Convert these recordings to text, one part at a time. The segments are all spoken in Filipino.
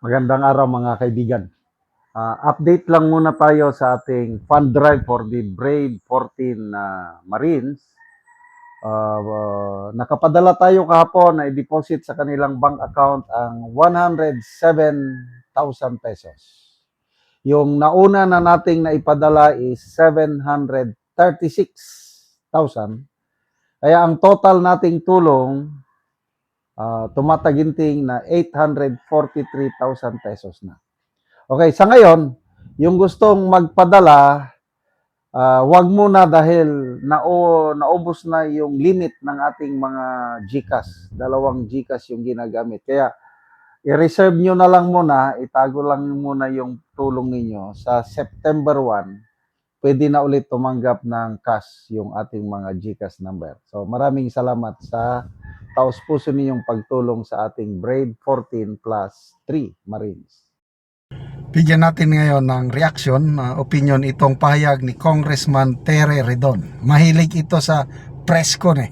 Magandang araw mga kaibigan. Update lang muna tayo sa ating fund drive for the Brave 14 Marines. Nakapadala tayo kahapon na i-deposit sa kanilang bank account ang 107,000 pesos. Yung nauna na nating naipadala is 736,000. Kaya ang total nating tulong tumataginting na 843,000 pesos na. Okay, sa ngayon, yung gustong magpadala, wag muna dahil naubos na yung limit ng ating mga GCash. Dalawang GCash yung ginagamit. Kaya i-reserve nyo na lang muna, itago lang muna yung tulong ninyo. Sa September 1, pwede na ulit tumanggap ng cash yung ating mga GCash number. So maraming salamat sa taos-puso ninyong pagtulong sa ating Brave 14 plus 3 Marines. Bigyan natin ngayon ng reaction, opinion itong pahayag ni Congressman Tere Redon. Mahilig ito sa press con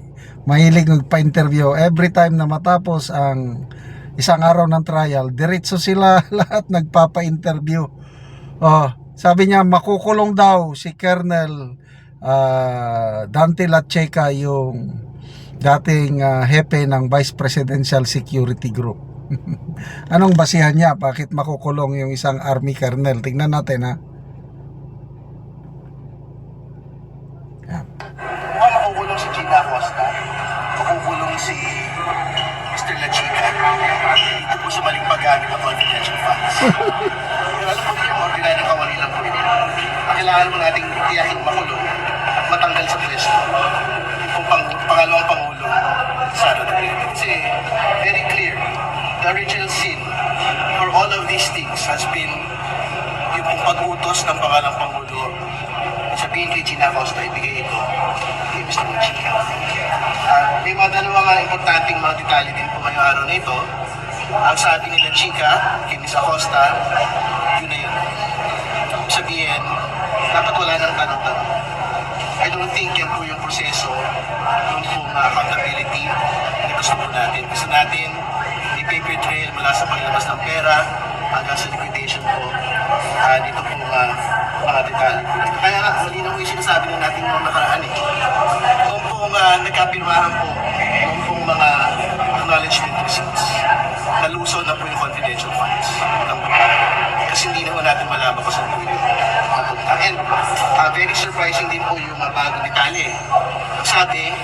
Mahilig magpa-interview. Every time na matapos ang isang araw ng trial, diretso sila lahat nagpapa-interview. Sabi niya makukulong daw si Colonel Dante Lacheca, yung dating hepe ng Vice Presidential Security Group. Anong basihan niya? Bakit makukulong yung isang army colonel? Tingnan natin ha. Makukulong si Gina Acosta, makukulong si Mr. Lachica dito po sa maling paggamit ng confidential funds. Pero alam po niyo, ordinary na kawali lang po yun. Kailangan mo nating tiyahin makulong at matanggal sa pwesto yung pangalawang Pangulo Sara Duterte. Kasi very clear, the original sin for all of these things has been yung pag-utos ng pangalang Pangulo. Sabihin kay Gina Acosta, ibigay ito kay Mr. Lachica. May mga dalawang importanteng mga detalye din po ngayong araw na ito. Ang sabi ni Lachica kay Ms. Acosta, yun na yun. Sabihin, dapat wala nang tanong-tanong. I don't think yan po yung proseso yung pong accountability na gusto po natin. Gusto natin may paper trail mula sa paglabas ng pera hanggang sa liquidation po. Dito po mga detalye po. Kaya nga, malinaw yung sinasabi na natin noong nakaraan eh. Kung pong nagkapirmahan po, kung pong mga acknowledgement receipts, nalusaw na po yung confidential funds. Kasi hindi naman natin malaman kung saan po yun. And very surprising din po yung bagong detalye. Sabi,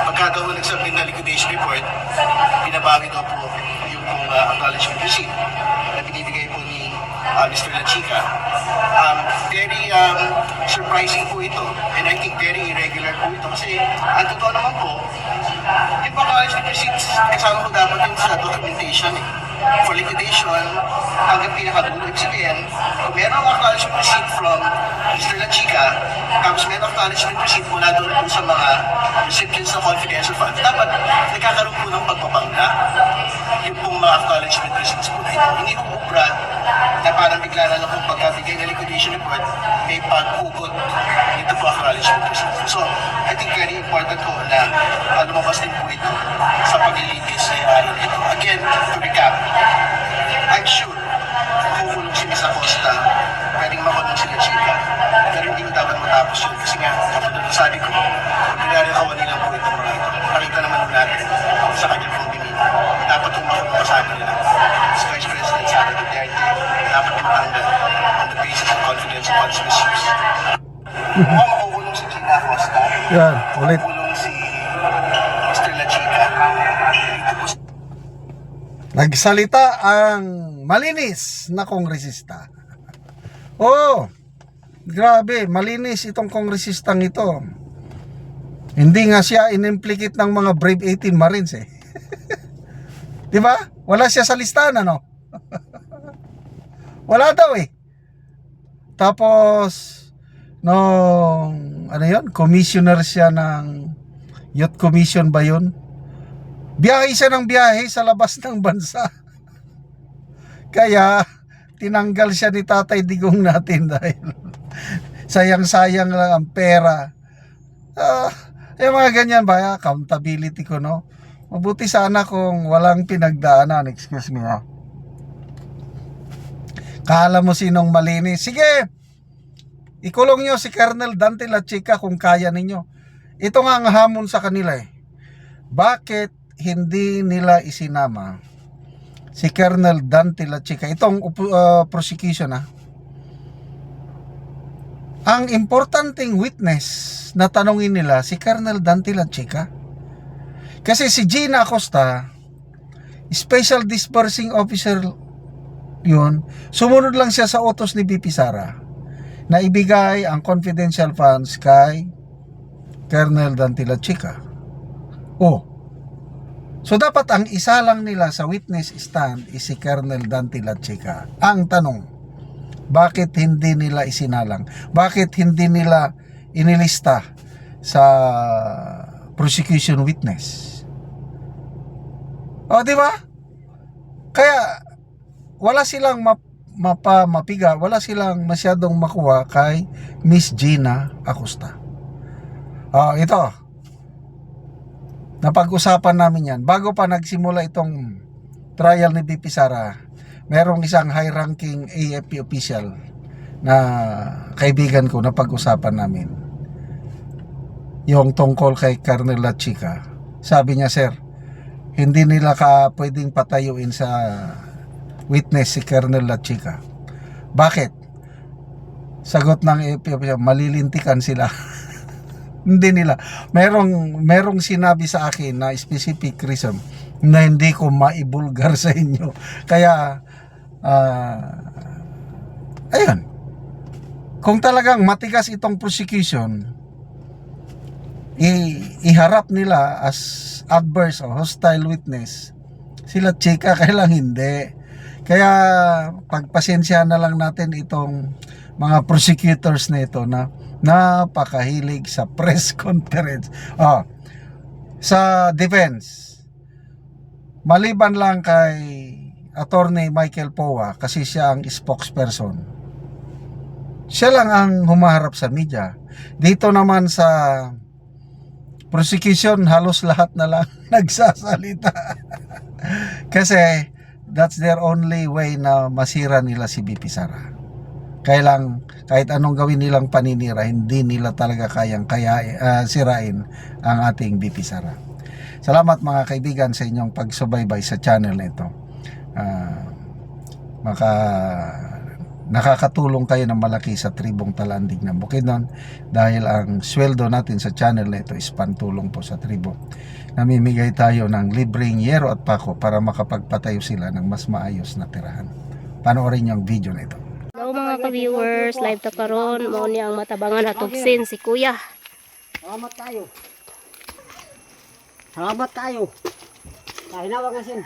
pagka daw nagsabit na liquidation report, binabawi daw po yung acknowledgement receipt na binibigay po ni Mr. Lachica. Very surprising po ito, and I think very irregular po ito kasi ang totoo naman po, yung acknowledgement receipts kasama ko dapat yung sa documentation eh. For liquidation, hanggang pinakadulo. Ibig sabihin, kung meron ang acknowledgement receipt from Mr. Lachica, tapos meron ang acknowledgement receipt mula doon po sa mga recipients ng confidential funds, dapat nagkakaroon po ng pagbabangga yung pong mga acknowledgement receipts po na ito. Hindi po brad na parang bigla na lang kung pagkabigay ng liquidation report, may paghugot dito po acknowledgement receipts. So, I think very important po na lumabas din po ito sa paglilitis sa araw na ito. Again, to recap, I'm sure makukulong si Ms. Acosta, pwedeng makulong si Lachica, pero hindi ko dapat matapos yun kasi nga, kapag sabi ko, ordinary kawali lang po itong mga ito. Nakita naman natin sa kanyang pong demeanor. Dapat kung makulong kasama nila. Si Vice President Sara Duterte, dapat matanggal on the basis of confidential funds misuse. Mukhang makukulong si Gina Acosta, Yan, ulit. makukulong si Mr. Lachica, dito po Nagsalita ang malinis na kongresista. Oh, grabe, malinis itong kongresistang ito. Hindi nga siya inimplicate ng mga Brave 18 Marines eh. 'Di ba? Wala siya sa listahan ano. Wala daw eh. Tapos ano 'yon? Commissioner siya ng Youth Commission ba 'yon? Biyahe siya ng biyahe sa labas ng bansa. Kaya tinanggal siya ni Tatay Digong natin dahil sayang-sayang lang ang pera. Yung mga ganyan ba, accountability ko no. Mabuti sana kung walang pinagdaanan, excuse me ha. Kala mo sinong malinis? Sige, ikulong nyo si Colonel Dante La Chica kung kaya ninyo. Ito nga ang hamon sa kanila eh. Bakit hindi nila isinama si Colonel Dante La Chica? Itong prosecution Ang importanteng witness na tanongin nila si Colonel Dante La Chica. Kasi si Gina Acosta, Special Disbursing Officer yun, sumunod lang siya sa utos ni BP Sara na ibigay ang confidential funds kay Colonel Dante La Chica. So dapat ang isa lang nila sa witness stand is si Colonel Dante La Chica. Ang tanong, bakit hindi nila isinalang? Bakit hindi nila inilista sa prosecution witness? Di ba? Kaya wala silang mapiga, wala silang masyadong makuha kay Miss Gina Acosta. Ito. Napag-usapan namin yan. Bago pa nagsimula itong trial ni BP Sara, merong isang high-ranking AFP official na kaibigan ko na pag-usapan namin. Yung tungkol kay Colonel La Chica. Sabi niya, sir, hindi nila pwedeng patayuin sa witness si Colonel La Chica. Bakit? Sagot ng AFP official, malilintikan sila. Hindi nila. Merong sinabi sa akin na specific reason na hindi ko maibulgar sa inyo. Kaya, ayun. Kung talagang matigas itong prosecution, iharap nila as adverse o hostile witness, sila Chica, kailang hindi. Kaya pagpasensya na lang natin itong mga prosecutors na ito na napakahilig sa press conference. Sa defense, maliban lang kay Attorney Michael Poa kasi siya ang spokesperson, siya lang ang humaharap sa media. Dito naman sa prosecution, halos lahat na lang nagsasalita. Kasi that's their only way na masira nila si BP Sara. Kahit anong gawin nilang paninira, hindi nila talaga kayang sirain ang ating BP Sara. Salamat mga kaibigan sa inyong pagsubaybay sa channel na ito. Nakakatulong kayo ng malaki sa tribong Talandig ng Bukidnon dahil ang sweldo natin sa channel na ito is pantulong po sa tribo. Namimigay tayo ng libreng yero at pako para makapagpatayo sila ng mas maayos na tirahan. Panoorin niyo ang video na ito. Hello mga ka-viewers, live ta karon mao ni ang matabangan atugsin si Kuya. Salamat tayo. Salamat tayo. Kahinawag na sin.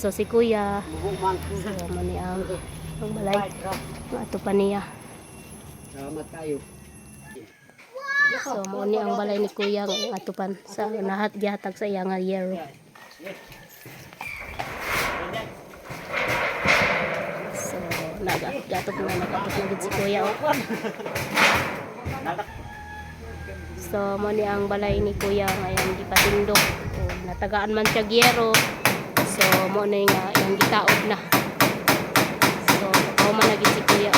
So si Kuya, so mani ang balay. Ato pa niya. Salamat tayo. So mao ni ang balay ni Kuya ang atupan sa nahat gihatag sa iya nga yero. So nagatok na gid si Kuya. So mo ni ang balay ni Kuya ngayon gipatindog. Natagaan man siya gyero. So mo na nga yung gitaod na. So ako man na gid si Kuya.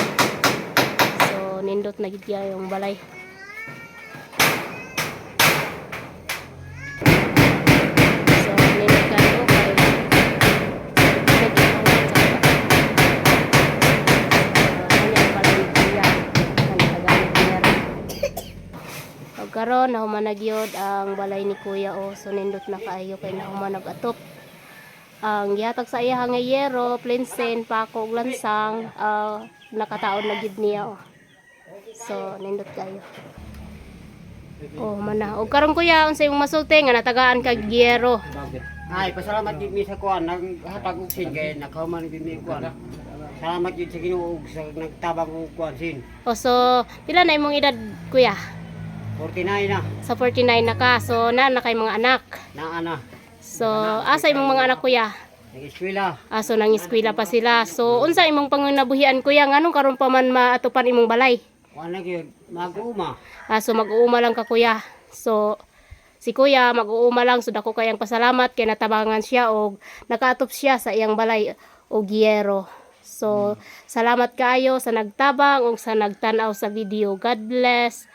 So nindot na gid yung balay. So nindot kayo kay karon nahumanag-yod ang balay ni Kuya so nindot na kaayo kay nahumanag-atop ang gihatag sa iya nga yero, plinsen, pako, ug lansang nakataon na gid niya so nindot kayo mana og karon Kuya unsa imong masulti nga natagaan kag yero. Ay, pasalamat gid mi sa kuan nang hatag og sin kay nakahuman gid mi kuan. Salamat gid sa Ginoo ug sa nagtabang og kuan sin. So pila na imong edad Kuya? 49 na. Sa 49 na ka. So, na kay mga anak. Na. So, asa imong mga anak Kuya? Nag-eskwela. So, nang-eskwela pa sila. So, unsa imong pangunabuhian Kuya? Nganong karon pa man maatupan imong balay? Kuan lagi mag-uma. So, mag-uuma lang ka Kuya. So, si kuya mag-uuma lang, so dako kayang pasalamat kay natabangan siya og nakaatop siya sa iyang balay og yero. So salamat kaayo sa nagtabang ug sa nagtan-aw sa video. God bless.